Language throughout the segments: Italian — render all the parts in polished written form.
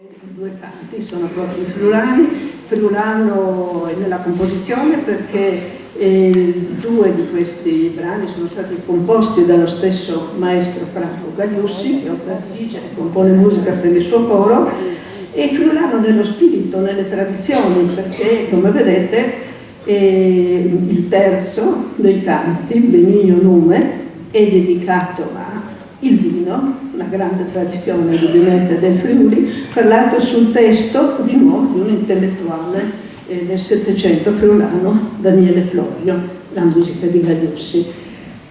I due canti sono proprio friulano nella composizione perché due di questi brani sono stati composti dallo stesso maestro Franco Gagliussi, che dirige e compone musica per il suo coro, e friulano nello spirito, nelle tradizioni, perché come vedete il terzo dei canti, Benigno Nume, è dedicato al vino, una grande tradizione evidentemente del Friuli, parlato sul testo di nuovo di un intellettuale del Settecento friulano, Daniele Florio, la musica di Gagliussi.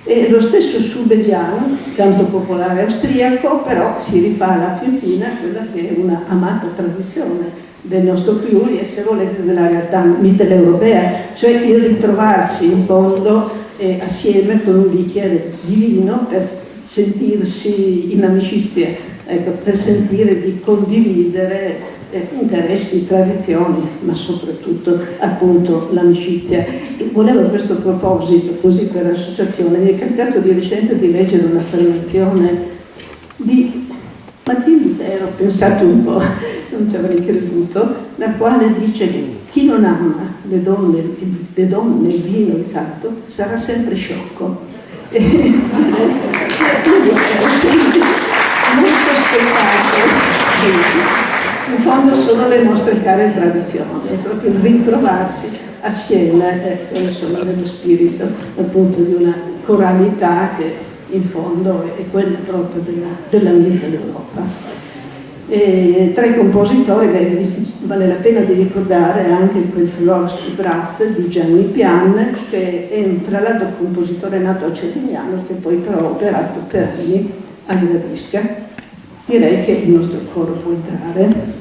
E lo stesso Subediano, canto popolare austriaco, però si rifà alla fin fine a quella che è una amata tradizione del nostro Friuli e, se volete, della realtà mitteleuropea, cioè il ritrovarsi in fondo assieme con un bicchiere di vino per sentirsi in amicizia, ecco, per sentire di condividere interessi, tradizioni, ma soprattutto appunto l'amicizia. E volevo a questo proposito, così per associazione, mi è capitato di recente di leggere un'affermazione di Martin Lutero, pensate un po', non ci avrei creduto, la quale dice che chi non ama le donne, il vino, il canto, sarà sempre sciocco. Non sospettate, in fondo sono le nostre care tradizioni, è proprio il ritrovarsi assieme, insomma, nello spirito appunto di una coralità che in fondo è quella proprio della Mitteleuropa. Tra i compositori vale la pena di ricordare anche quel Florstibrat di Gianni Pian, che è tra l'altro un compositore nato a Cervignano, che poi però ha operato per anni a Gradisca. Direi che il nostro coro può entrare.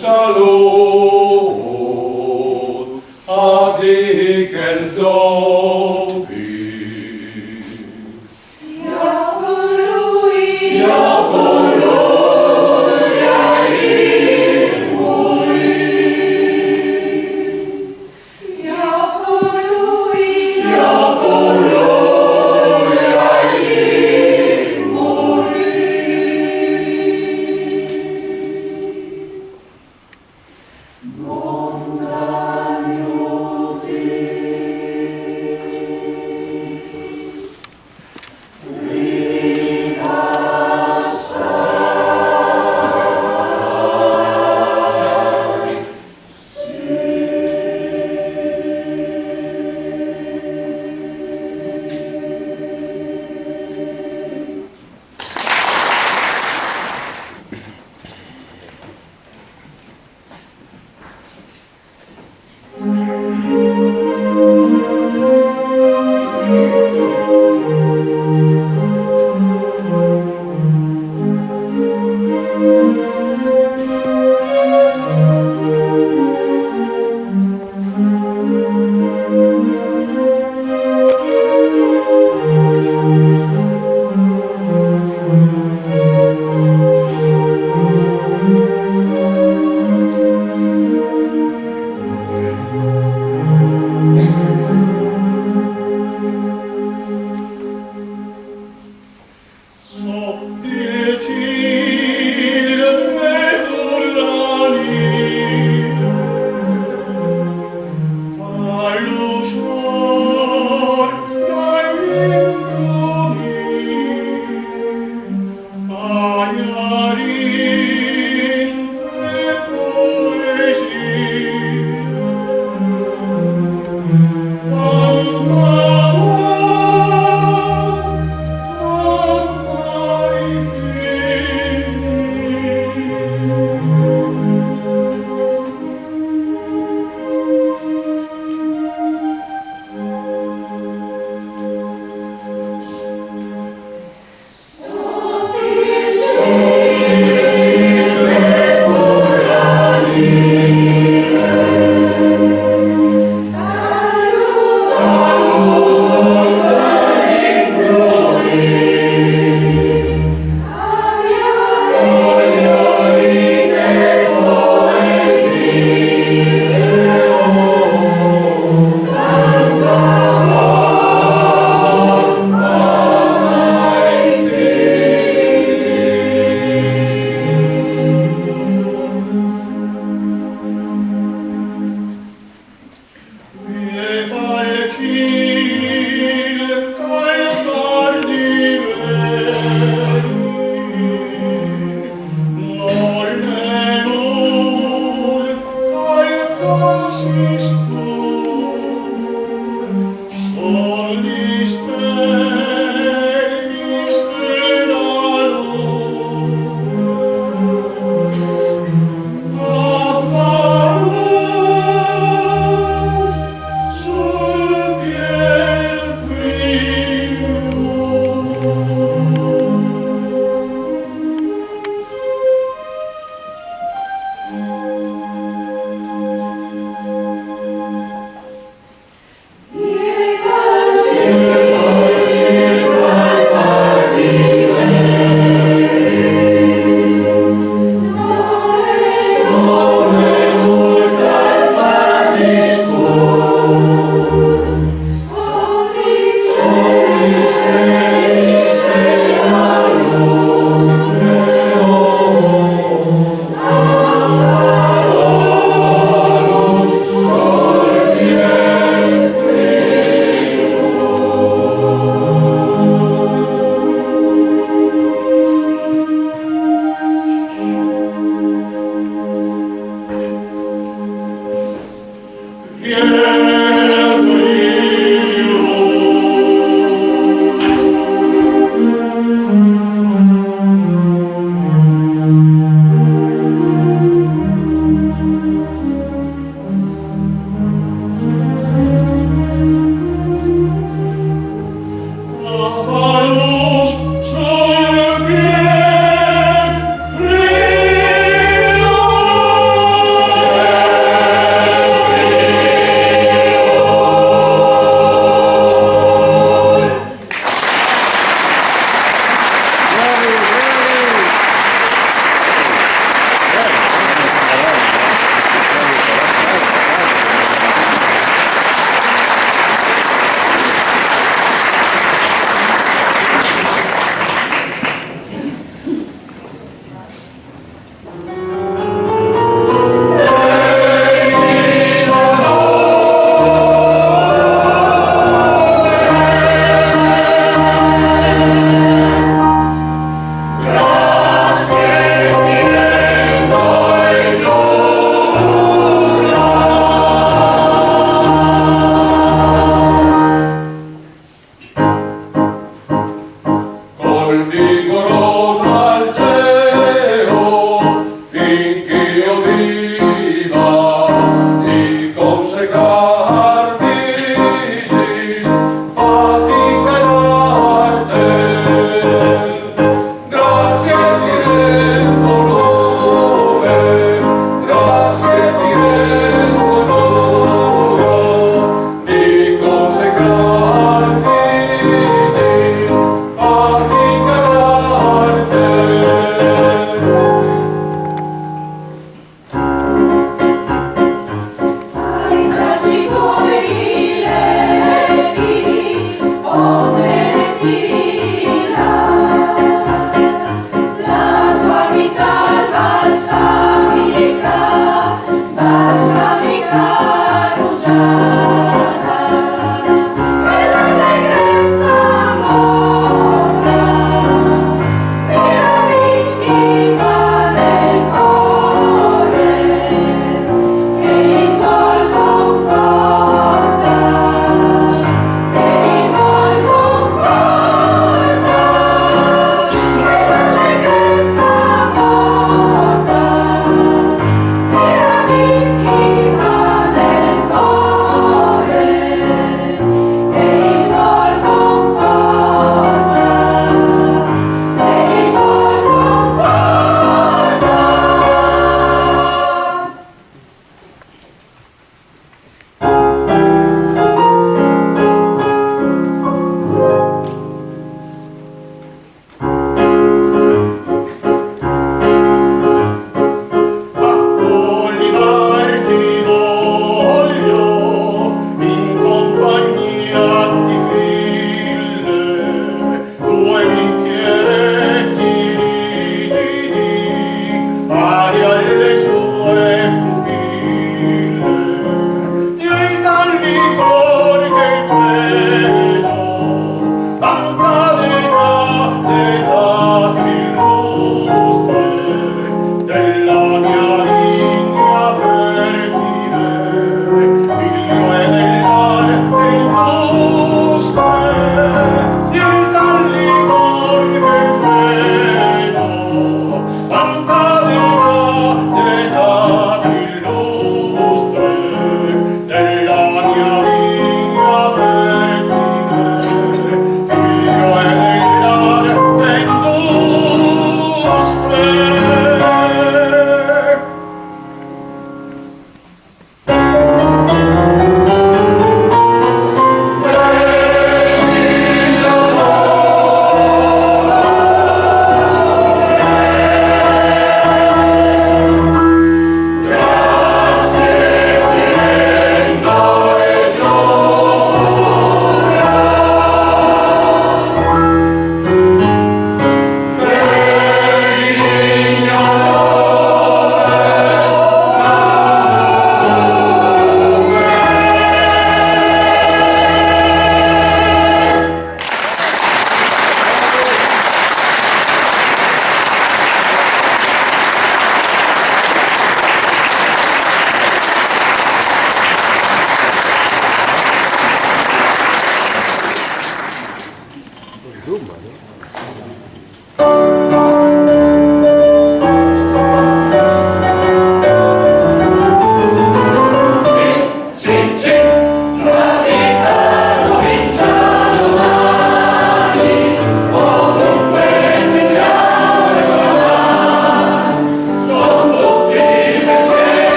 Salut, adică-l zon.